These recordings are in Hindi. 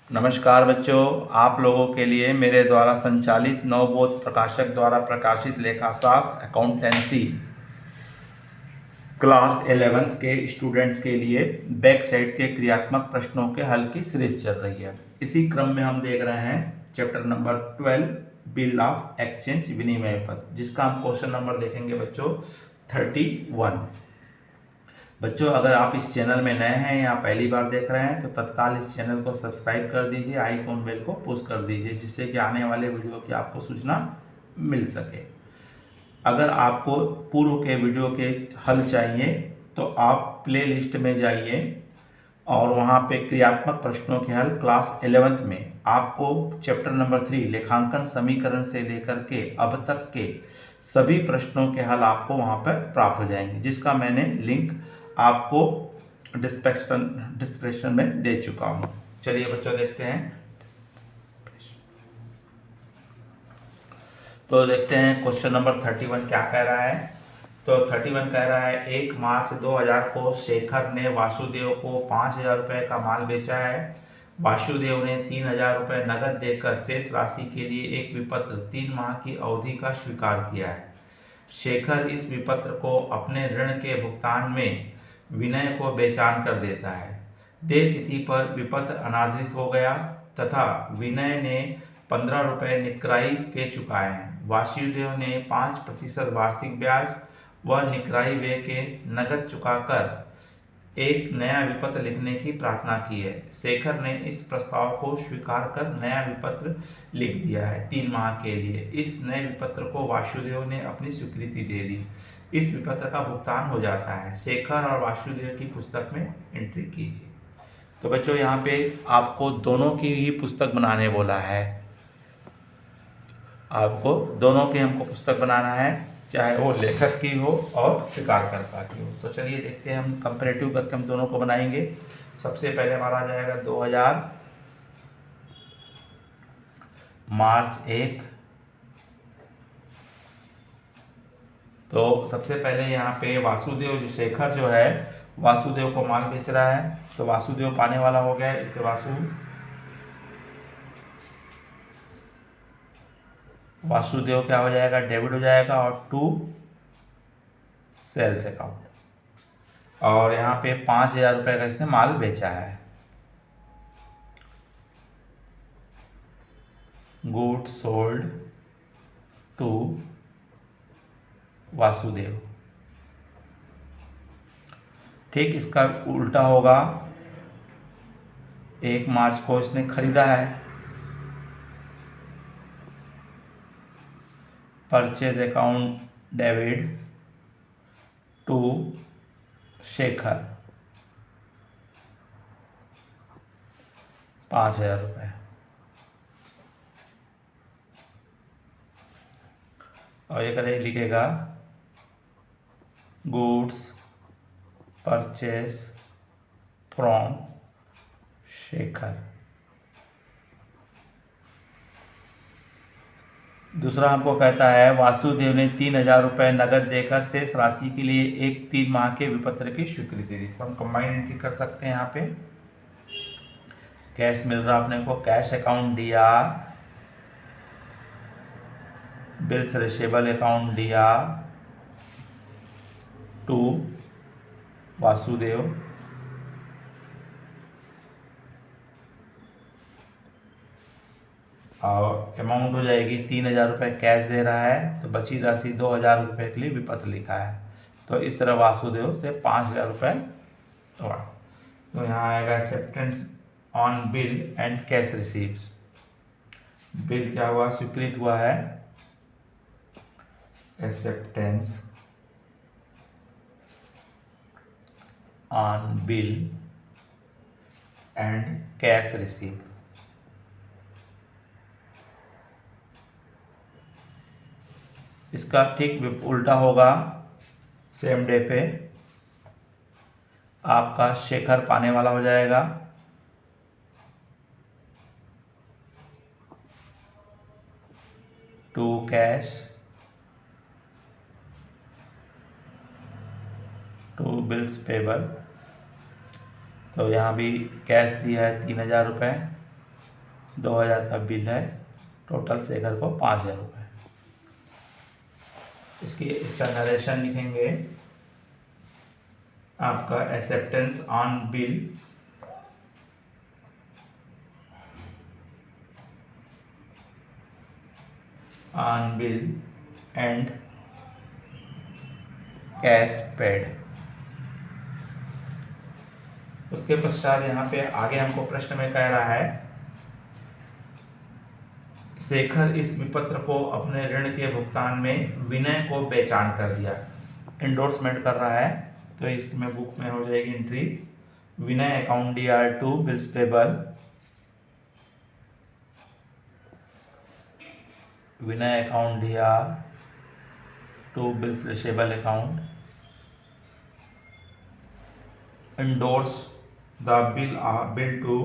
नमस्कार बच्चों, आप लोगों के लिए मेरे द्वारा संचालित नवबोध प्रकाशक द्वारा प्रकाशित लेखाशास्त्र अकाउंटेंसी क्लास 11th के स्टूडेंट्स के लिए बैक साइड के क्रियात्मक प्रश्नों के हल की सीरीज चल रही है। इसी क्रम में हम देख रहे हैं chapter number 12 bill of exchange विनिमय पत्र, जिसका हम क्वेश्चन नंबर देखेंगे बच्चों 31। बच्चों, अगर आप इस चैनल में नए हैं या पहली बार देख रहे हैं तो तत्काल इस चैनल को सब्सक्राइब कर दीजिए, आइकॉन बेल को पुश कर दीजिए, जिससे कि आने वाले वीडियो की आपको सूचना मिल सके। अगर आपको पूर्व के वीडियो के हल चाहिए तो आप प्लेलिस्ट में जाइए और वहाँ पे क्रियात्मक प्रश्नों के हल क्लास 11th में आपको चैप्टर नंबर 3 लेखांकन समीकरण से लेकर के अब तक के सभी प्रश्नों के हल आपको वहाँ पर प्राप्त हो जाएंगे, जिसका मैंने लिंक आपको डिस्क्रिप्शन में दे चुका हूँ। चलिए बच्चों देखते हैं। तो देखते हैं क्वेश्चन नंबर 31 क्या कह रहा है। तो 31 कह रहा है 1 मार्च 2000 को शेखर ने वासुदेव को 5000 रुपये का माल बेचा है। वासुदेव ने 3000 रुपये नगद देकर शेष राशि के लिए एक विपत्र 3 माह की अवधि का स्वीकार किया है। शेखर इस विपत्र को अपने ऋण के भुगतान में विनय को बेचान कर देता है। देय तिथि पर विपत्र अनादृत हो गया तथा विनय ने 15 रुपये निकराई के चुकाए हैं। वासुदेव ने 5% वार्षिक ब्याज व निकराई व्यय के नगद चुकाकर एक नया विपत्र लिखने की प्रार्थना की है। शेखर ने इस प्रस्ताव को स्वीकार कर नया विपत्र लिख दिया है 3 माह के लिए। इस नए विपत्र को वासुदेव ने अपनी स्वीकृति दे दी। इस विपत्र का भुगतान हो जाता है। शेखर और वासुदेव की पुस्तक में एंट्री कीजिए। तो बच्चों, यहाँ पे आपको दोनों की ही पुस्तक बनाने बोला है। आपको दोनों की हमको पुस्तक बनाना है, चाहे वो लेखक की हो और शिकारकर्ता की हो। तो चलिए देखते हैं, हम कंपैरेटिव करके हम दोनों को बनाएंगे। सबसे पहले हमारा आ जाएगा 2000 मार्च 1। तो सबसे पहले यहाँ पे वासुदेव शेखर जो है वासुदेव को माल बेच रहा है, तो वासुदेव पाने वाला हो गया। इसके वासुदेव क्या हो जाएगा, डेबिट हो जाएगा और टू सेल्स अकाउंट। और यहाँ पे 5000 रुपये का इसने माल बेचा है। Good sold to Vasudev. ठीक इसका उल्टा होगा, 1 मार्च को इसने खरीदा है। Purchase account debit to Shekhar 5000 रुपये। और ये करे लिखेगा गुड्स परचेज फ्रॉम शेखर। दूसरा हमको कहता है वासुदेव ने 3000 रुपये नगद देकर शेष राशि के लिए एक 3 माह के विपत्र की स्वीकृति दी। तो हम कंबाइन एंट्री कर सकते हैं। यहाँ पे कैश मिल रहा अपने को, कैश अकाउंट दिया, बिल्स रिसीवेबल अकाउंट दिया टू वासुदेव, और अमाउंट हो जाएगी 3000 रुपये कैश दे रहा है, तो बची राशि 2000 रुपये के लिए विपत्र लिखा है। तो इस तरह वासुदेव से 5000 रुपये हुआ। तो यहाँ आएगा acceptance on bill and cash receives. Bill क्या हुआ, स्वीकृत हुआ है, acceptance on bill and cash receive. इसका ठीक उल्टा होगा, सेम डे पे आपका शेखर पाने वाला हो जाएगा। To cash to bills payable. तो यहाँ भी कैश दिया है 3000 रुपये 2000 का बिल है, टोटल शेखर को 5000 रुपये। इसका नरेशन लिखेंगे, आपका acceptance on bill and cash paid. उसके पश्चात यहाँ पे आगे हमको प्रश्न में कह रहा है, शेखर इस विपत्र को अपने ऋण के भुगतान में विनय को बेचान कर दिया। एंडोर्समेंट कर रहा है, तो इसमें बुक में हो जाएगी entry, Vinay account DR2 bills payable, Vinay account DR2 bills receivable account, endorse the bill to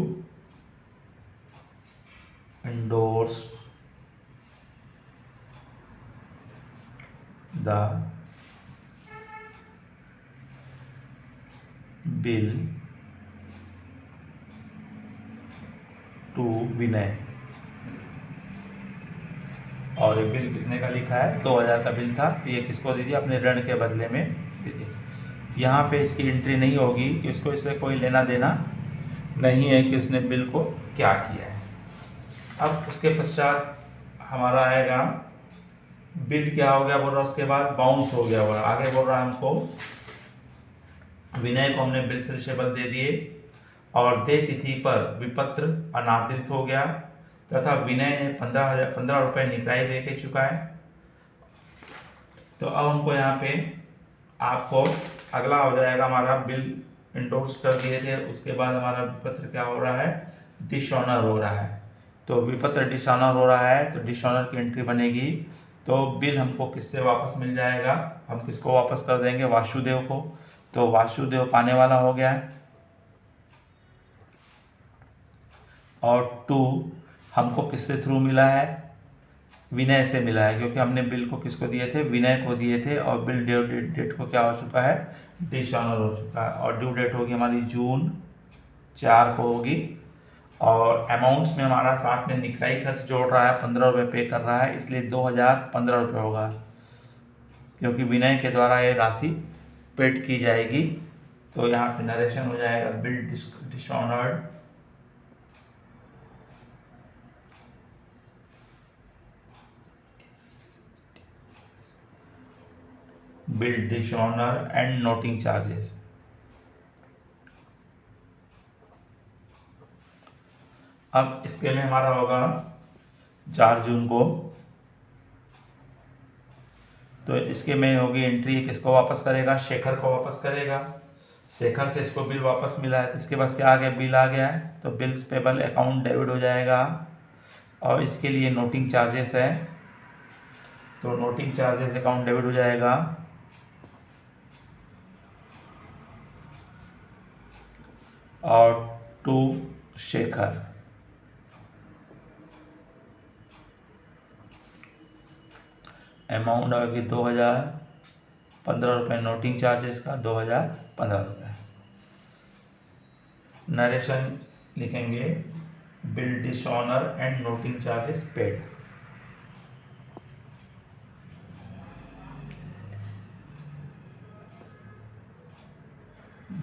endorse the bill to विनय। और ये बिल कितने का लिखा है, 2000 का बिल था, तो ये किसको दे दिया, अपने ऋण के बदले में दे दिया। यहाँ पे इसकी एंट्री नहीं होगी कि इसको इससे कोई लेना देना नहीं है कि उसने बिल को क्या किया है। अब उसके पश्चात हमारा आएगा बिल क्या हो गया बोल रहा, उसके बाद बाउंस हो गया बोल रहा। आगे बोल रहा हमको विनय को हमने बिल रिसेबल दे दिए और दे तिथि पर विपत्र अनादृत हो गया तथा विनय ने 15 रुपये निकाई दे के चुकाए। तो अब हमको यहाँ पे आपको अगला हो जाएगा, हमारा बिल इंडोर्स कर दिए थे, उसके बाद हमारा विपत्र क्या हो रहा है, डिसऑनर हो रहा है। तो विपत्र डिसऑनर हो रहा है, तो डिसऑनर की एंट्री बनेगी। तो बिल हमको किससे वापस मिल जाएगा, हम किसको वापस कर देंगे, वासुदेव को। तो वासुदेव पाने वाला हो गया है। और 2 हमको किससे थ्रू मिला है, विनय से मिला है, क्योंकि हमने बिल को किसको दिए थे, विनय को दिए थे। और बिल ड्यू डेट को क्या हो चुका है, डिसऑनर हो चुका है। और ड्यू डेट होगी हमारी जून 4 को होगी। और अमाउंट्स में हमारा साथ में निकाई खर्च जोड़ रहा है, 15 रुपये पे कर रहा है, इसलिए 2015 रुपये होगा, क्योंकि विनय के द्वारा ये राशि पेड की जाएगी। तो यहाँ पे नरेशन हो जाएगा, bill dishonoured bill dishonour and noting charges. अब इसके में हमारा होगा 4 जून को, तो इसके में होगी एंट्री, किसको वापस करेगा, शेखर को वापस करेगा। शेखर से इसको बिल वापस मिला है, तो इसके पास क्या आ गया, बिल आ गया है, तो बिल्स पेबल अकाउंट डेबिट हो जाएगा। और इसके लिए नोटिंग चार्जेस है, तो नोटिंग चार्जेस अकाउंट डेबिट हो जाएगा। और 2 शेखर, अमाउंट होगी 2015 रुपये, नोटिंग चार्जेस का 2015 रुपये। नरेशन लिखेंगे, bill dishonour and noting charges paid.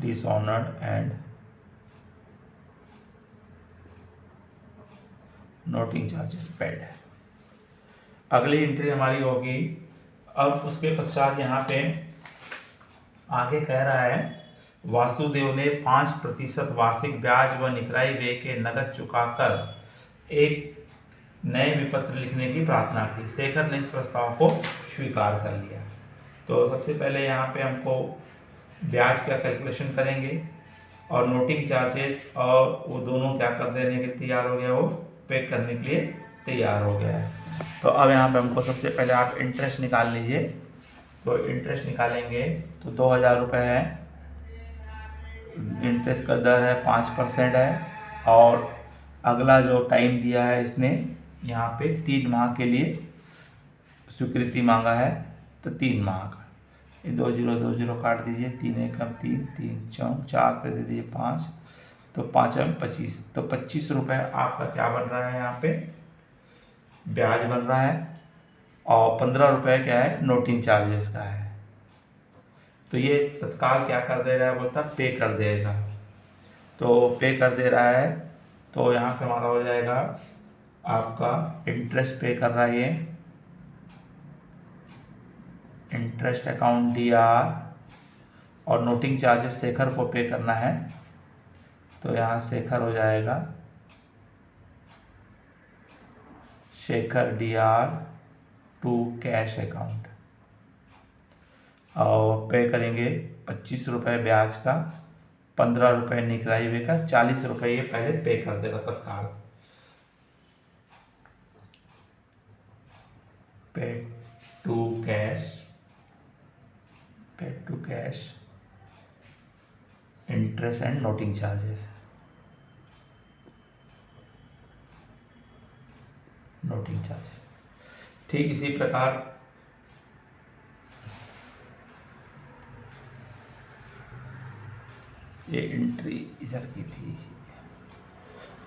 Dishonoured and noting charges paid. अगली एंट्री हमारी होगी, अब उसके पश्चात यहाँ पे आगे कह रहा है, वासुदेव ने 5% वार्षिक ब्याज व निकराई व्यय के नकद चुकाकर एक नए विपत्र लिखने की प्रार्थना की। शेखर ने इस प्रस्ताव को स्वीकार कर लिया। तो सबसे पहले यहाँ पे हमको ब्याज का कैलकुलेशन करेंगे और नोटिंग चार्जेस, और वो दोनों क्या कर देने के लिए तैयार हो गया, वो पे करने के लिए तैयार हो गया है। तो अब यहाँ पे हमको सबसे पहले आप इंटरेस्ट निकाल लीजिए। तो इंटरेस्ट निकालेंगे तो 2000 रुपये है, इंटरेस्ट का दर है 5% है। और अगला जो टाइम दिया है इसने यहाँ पे 3 माह के लिए स्वीकृति मांगा है, तो 3 माह का, ये 2 0 2 0 काट दीजिए, 3 1 3 3 4 4 से दे दीजिए 5, तो 5×25, तो 25 रुपये आपका क्या बन रहा है, यहाँ पे ब्याज बन रहा है, और 15 रुपये क्या है, नोटिंग चार्जेस का है। तो ये तत्काल क्या कर दे रहा है, बोलता पे कर देगा, तो पे कर दे रहा है। तो यहाँ पे हमारा हो जाएगा आपका इंटरेस्ट पे कर रहा है, ये इंटरेस्ट अकाउंट DR, और नोटिंग चार्जेस शेखर को पे करना है, तो यहाँ शेखर हो जाएगा Shekhar DR to cash account, और पे करेंगे 25 रुपये ब्याज का, 15 रुपये निकराई हुए का, 40 रुपये ये पहले पे कर देगा तत्काल। Pay to cash interest and noting charges, ठीक इसी प्रकार ये एंट्री इधर की थी,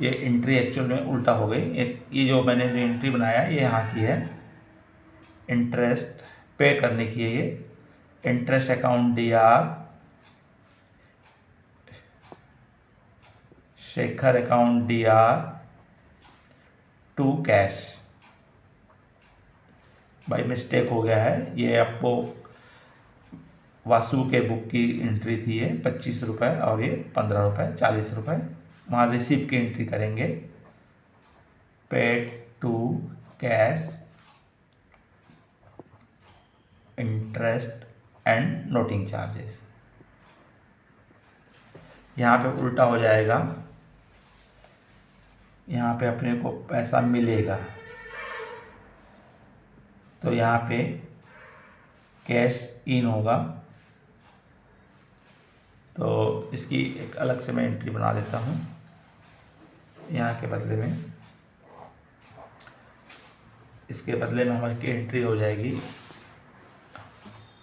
ये एंट्री एक्चुअल में उल्टा हो गई। ये जो मैंने जो एंट्री बनाया ये यहाँ की है, इंटरेस्ट पे करने की है, ये interest account DR, Shekhar account DR to cash. भाई मिस्टेक हो गया है, ये आपको वासु के बुक की एंट्री थी, ये 25 रुपये और ये 15 रुपये, 40 रुपये वहाँ रिसीप की एंट्री करेंगे। Paid to cash interest and noting charges, यहाँ पे उल्टा हो जाएगा, यहाँ पे अपने को पैसा मिलेगा, तो यहाँ पे कैश इन होगा, तो इसकी एक अलग से मैं एंट्री बना देता हूँ। यहाँ के बदले में, इसके बदले में हमारी एंट्री हो जाएगी,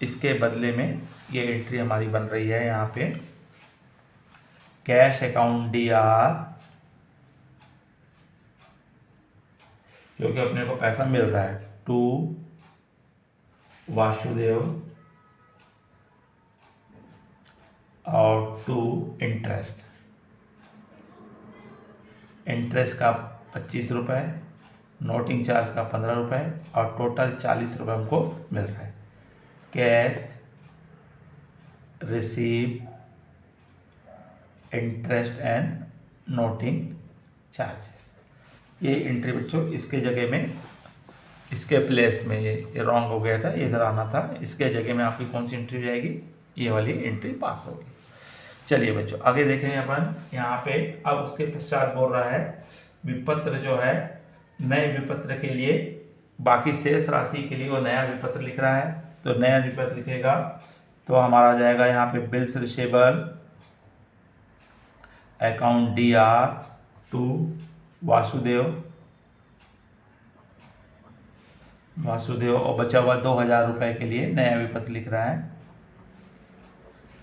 इसके बदले में ये एंट्री हमारी बन रही है यहाँ पे कैश अकाउंट DR, क्योंकि अपने को पैसा मिल रहा है, टू वासुदेव और टू इंटरेस्ट का 25 रुपये, नोटिंग चार्ज का 15 रुपये, और टोटल 40 रुपये हमको मिल रहा है। Cash receive interest and noting charges, ये एंट्री बच्चों इसके जगह में, इसके प्लेस में ये रॉन्ग हो गया था, इधर आना था, इसके जगह में आपकी कौन सी एंट्री हो जाएगी, ये वाली एंट्री पास होगी। चलिए बच्चों आगे देखेंगे अपन यहाँ पे। अब उसके पश्चात बोल रहा है विपत्र जो है, नए विपत्र के लिए, बाकी शेष राशि के लिए वो नया विपत्र लिख रहा है, तो नया विपत्र लिखेगा तो हमारा आ जाएगा यहाँ पे bills receivable account DR to Vasudev, और बचा हुआ 2000 रुपये के लिए नया विपत्र लिख रहा है,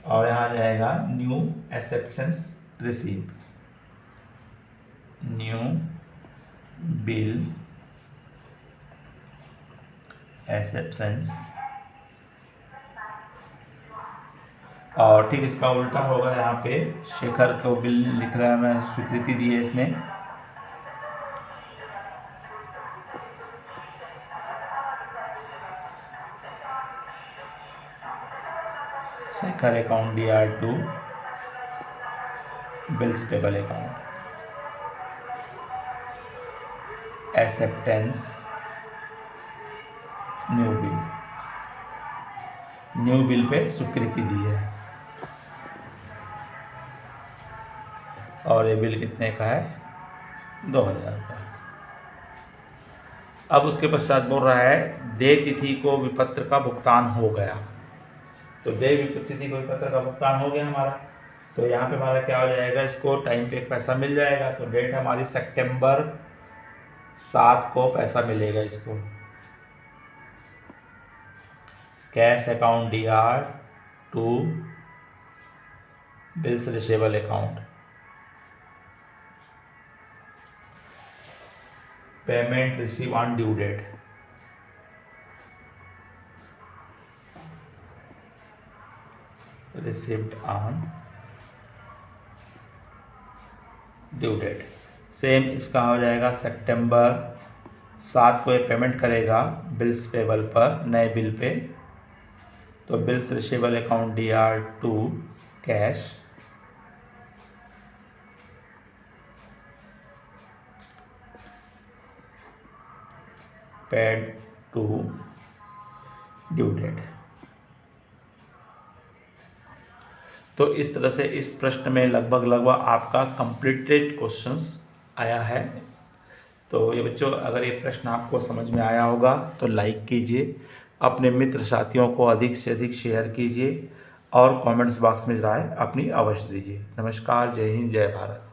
और यहाँ जाएगा new exceptions receive, new bill exceptions, और ठीक इसका उल्टा होगा, यहाँ पे शेखर को बिल लिख रहा है, मैं स्वीकृति दी है इसने, Shekhar account DR to bills payable account, acceptance new bill पे स्वीकृति दी है, और ये बिल कितने का है, 2000 का। अब उसके पश्चात बोल रहा है देय तिथि को विपत्र का भुगतान हो गया, तो देय तिथि को विपत्र का भुगतान हो गया हमारा, तो यहाँ पे हमारा क्या हो जाएगा, इसको टाइम पे पैसा मिल जाएगा, तो डेट हमारी सितंबर 7 को पैसा मिलेगा इसको। Cash account DR to bills receivable account, payment receive on due date, receipt on due date. Same इसका हो जाएगा सितंबर 7 को ये पेमेंट करेगा बिल्स पेबल पर, नए बिल पे, तो bills receivable account DR to cash, paid to due date. तो इस तरह से इस प्रश्न में लगभग आपका कंप्लीटेड क्वेश्चंस आया है। तो ये बच्चों, अगर ये प्रश्न आपको समझ में आया होगा तो लाइक कीजिए, अपने मित्र साथियों को अधिक से अधिक शेयर कीजिए और कमेंट्स बॉक्स में राय अपनी अवश्य दीजिए। नमस्कार, जय हिंद, जय भारत।